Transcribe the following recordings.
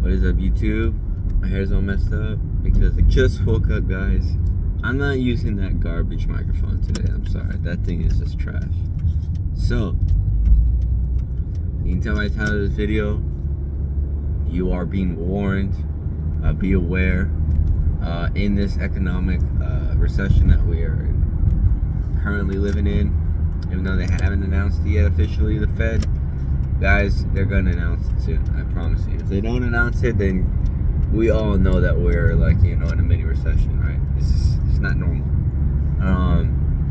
What is up, YouTube? My hair's all messed up because I just woke up, guys. I'm not using that garbage microphone today. I'm sorry. That thing is just trash. So, you can tell by the title of this video, you are being warned. Be aware. In this economic recession that we are currently living in, even though they haven't announced it yet officially, the Fed, guys, they're gonna announce it soon. I promise you. If they don't announce it, then we all know that we're like, in a mini recession, right? It's not normal.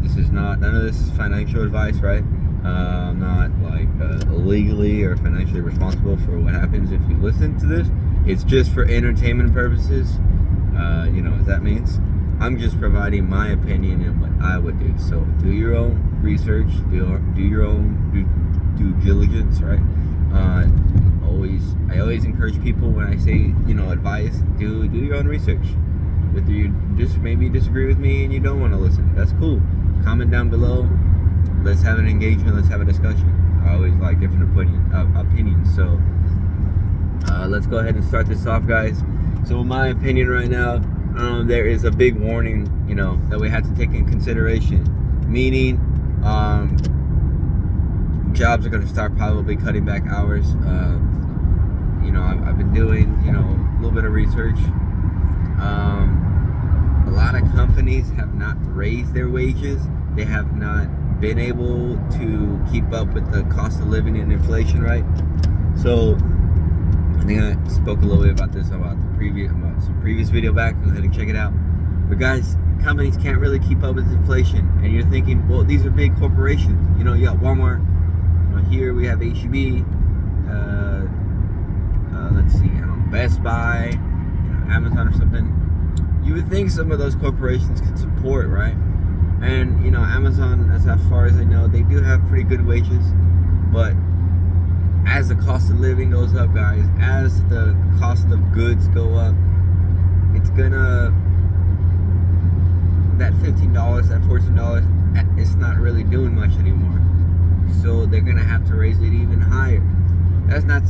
This is not. None of this is financial advice, right? I'm not like legally or financially responsible for what happens if you listen to this. It's just for entertainment purposes. You know what that means. I'm just providing my opinion and what I would do. So do your own research. Do your own due diligence, right? I always encourage people when I say, advice, do your own research. Whether you just maybe disagree with me and you don't want to listen, that's cool. Comment down below. Let's have an engagement. Let's have a discussion. I always like different opinions. So let's go ahead and start this off, guys. So in my opinion right now, there is a big warning, that we have to take in consideration. Meaning, jobs are going to start probably cutting back hours. I've been doing, a little bit of research. A lot of companies have not raised their wages. They have not been able to keep up with the cost of living and inflation, right? So I think I spoke a little bit about this about some previous video back. Go ahead and check it out. But guys, companies can't really keep up with inflation, and you're thinking, well, these are big corporations. You got Walmart. Here we have H-E-B. Let's see, Best Buy, Amazon or something. You would think some of those corporations could support, right? And Amazon, as far as I know, they do have pretty good wages, but as the cost of living goes up, guys, as the cost of goods go up, it's gonna, that $15, that $14, it's not really doing much anymore. So they're gonna have to raise it even higher. I'm not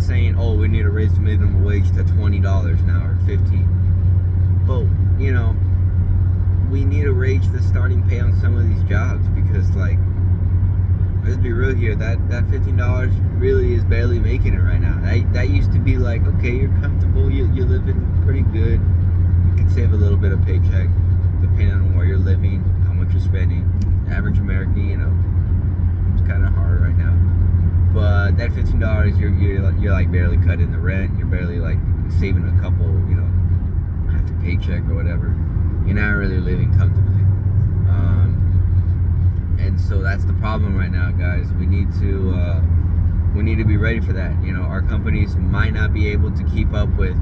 saying, oh, we need to raise the minimum wage to $20 now or $15. But, we need to raise the starting pay on some of these jobs because, like, let's be real here, that $15 really is barely making it right now. That used to be like, okay, you're comfortable, you're living pretty good. You can save a little bit of paycheck depending on where you're living, how much you're spending. The average American, it's kind of hard right now. But that $15, you're like barely cutting the rent. You're barely like saving a couple, half a paycheck or whatever. You're not really living comfortably. And so that's the problem right now, guys. We need to be ready for that. Our companies might not be able to keep up with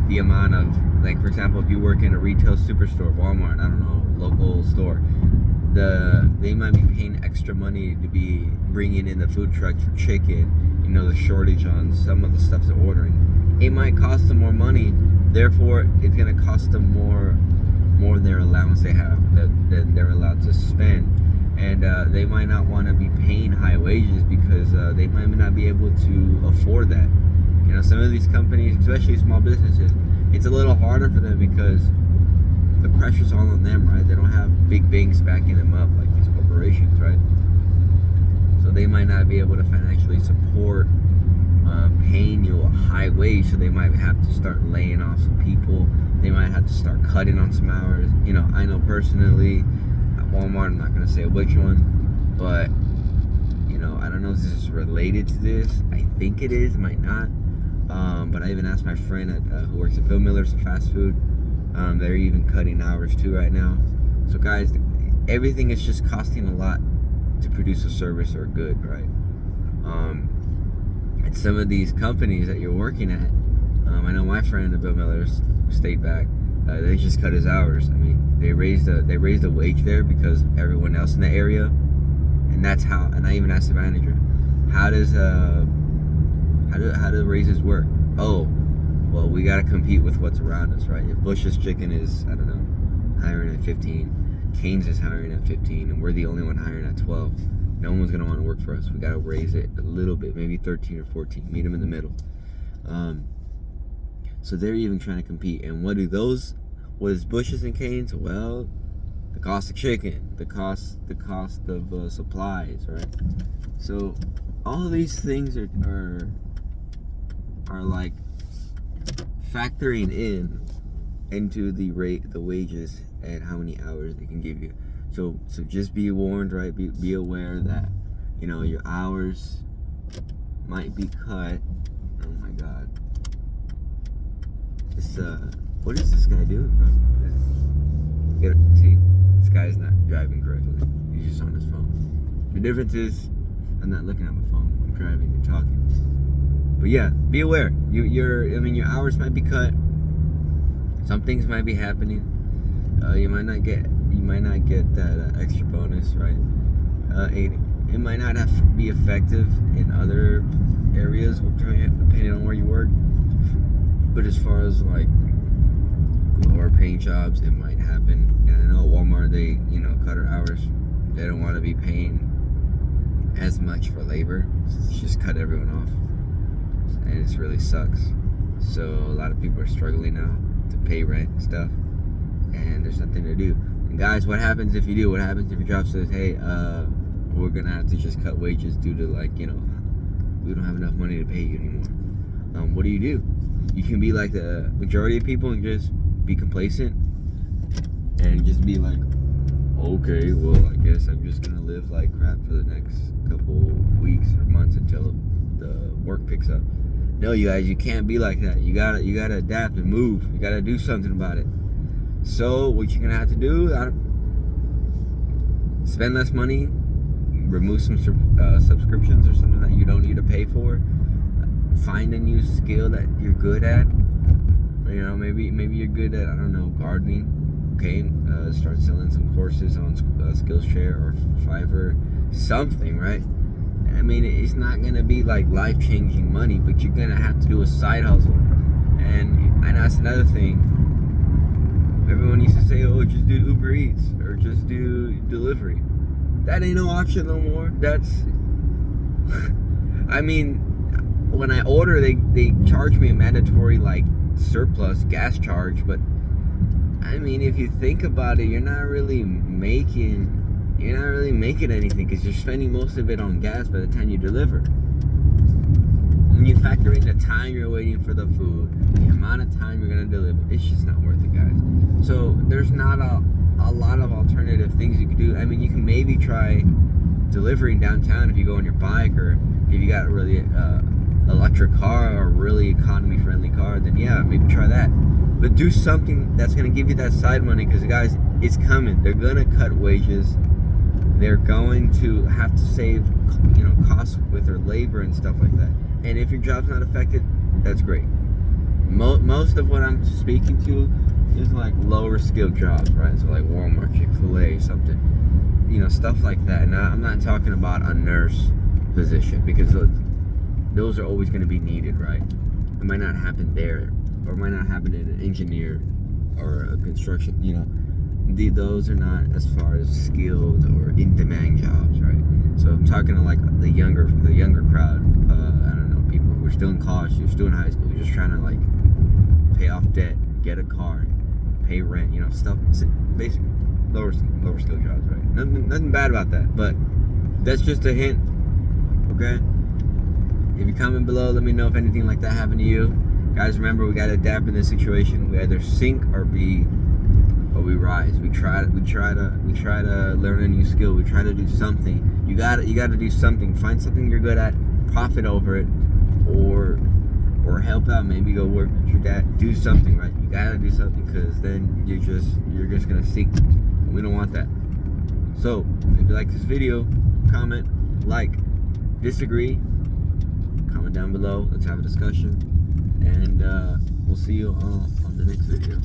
the amount of, like, for example, if you work in a retail superstore, Walmart, I don't know, local store, they might be paying extra money to be bringing in the food trucks for chicken. The shortage on some of the stuff they're ordering. It might cost them more money. Therefore, it's gonna cost them more than their allowance they have that they're allowed to spend. And they might not want to be paying high wages because they might not be able to afford that. Some of these companies, especially small businesses, it's a little harder for them because the pressure's all on them, right? They don't have big banks backing them up like these corporations, right? So they might not be able to financially support paying you a high wage, so they might have to start laying off some people. They might have to start cutting on some hours. I know personally at Walmart, I'm not going to say which one, but I don't know if this is related to this. I think it is, it might not. But I even asked my friend who works at Bill Miller's, a fast food. They're even cutting hours too right now. So guys, everything is just costing a lot to produce a service or a good, right? And some of these companies that you're working at, I know my friend at Bill Miller's stayed back. They just cut his hours. I mean, they raised the wage there because everyone else in the area, and that's how. And I even asked the manager, how do raises work? Oh, well, we got to compete with what's around us, right? If Bush's Chicken is, I don't know, hiring at 15, Cane's is hiring at 15, and we're the only one hiring at 12. No one's going to want to work for us. We got to raise it a little bit, maybe 13 or 14, meet them in the middle. So they're even trying to compete. And what is bushes and canes? Well, the cost of chicken, the cost of supplies, right? So all of these things are like factoring into the wages and how many hours they can give you. So just be warned, right? Be aware that, you know, your hours might be cut. Oh my God. What is this guy doing, bro? See, this guy's not driving correctly. He's just on his phone. The difference is, I'm not looking at my phone. I'm driving and talking. But yeah, be aware. Your hours might be cut. Some things might be happening. You might not get that extra bonus, right? It might not be effective in other areas, depending on where you work. But as far as like lower paying jobs, it might happen. And I know at Walmart, they cut our hours. They don't want to be paying as much for labor. So it's just cut everyone off, and it really sucks. So a lot of people are struggling now to pay rent and stuff, and there's nothing to do. And guys, what happens if you do? What happens if your job says, hey, we're gonna have to just cut wages due to, like, we don't have enough money to pay you anymore? What do? You can be like the majority of people and just be complacent and just be like, okay, well, I guess I'm just gonna live like crap for the next couple weeks or months until the work picks up. No, you guys, you can't be like that. You gotta adapt and move. You gotta do something about it. So what you're gonna have to do, spend less money, remove some subscriptions or something that you don't need to pay for. Find a new skill that you're good at. Maybe you're good at, I don't know, gardening. Okay, start selling some courses on Skillshare or Fiverr, something, right? I mean, it's not gonna be like life-changing money, but you're gonna have to do a side hustle. And that's another thing. Everyone used to say, oh, just do Uber Eats or just do delivery. That ain't no option no more. That's I mean, when I order, they charge me a mandatory like surplus gas charge, but I mean, if you think about it, you're not really making anything, because you're spending most of it on gas by the time you deliver. When you factor in the time you're waiting for the food, the amount of time you're gonna deliver, it's just not worth it, guys. So there's not a lot of alternative things you can do. I mean, you can maybe try delivering downtown if you go on your bike, or if you got a really electric car or a really economy friendly car, then yeah, maybe try that. But do something that's going to give you that side money, because guys, it's coming. They're going to cut wages. They're going to have to save, costs with their labor and stuff like that. And if your job's not affected, that's great. Most of what I'm speaking to is like lower skilled jobs, right? So like Walmart, Chick-fil-A, something, stuff like that. Now, I'm not talking about a nurse position, because those are always going to be needed, right? It might not happen there, or it might not happen in an engineer or a construction, those are not as far as skilled or in-demand jobs, right? So I'm talking to like the younger crowd, I don't know, people who are still in college, who are still in high school, who are just trying to like pay off debt, get a car, pay rent, stuff, basic lower skill jobs, right? Nothing bad about that, but that's just a hint, okay? If you comment below, let me know if anything like that happened to you. Guys, remember, we gotta adapt in this situation. We either sink or we rise. We try to learn a new skill. We try to do something. You gotta do something. Find something you're good at, profit over it, or help out. Maybe go work with your dad. Do something, right? You gotta do something, because then you're just gonna sink. We don't want that. So if you like this video, comment, like, disagree, comment down below. Let's have a discussion, and we'll see you on the next video.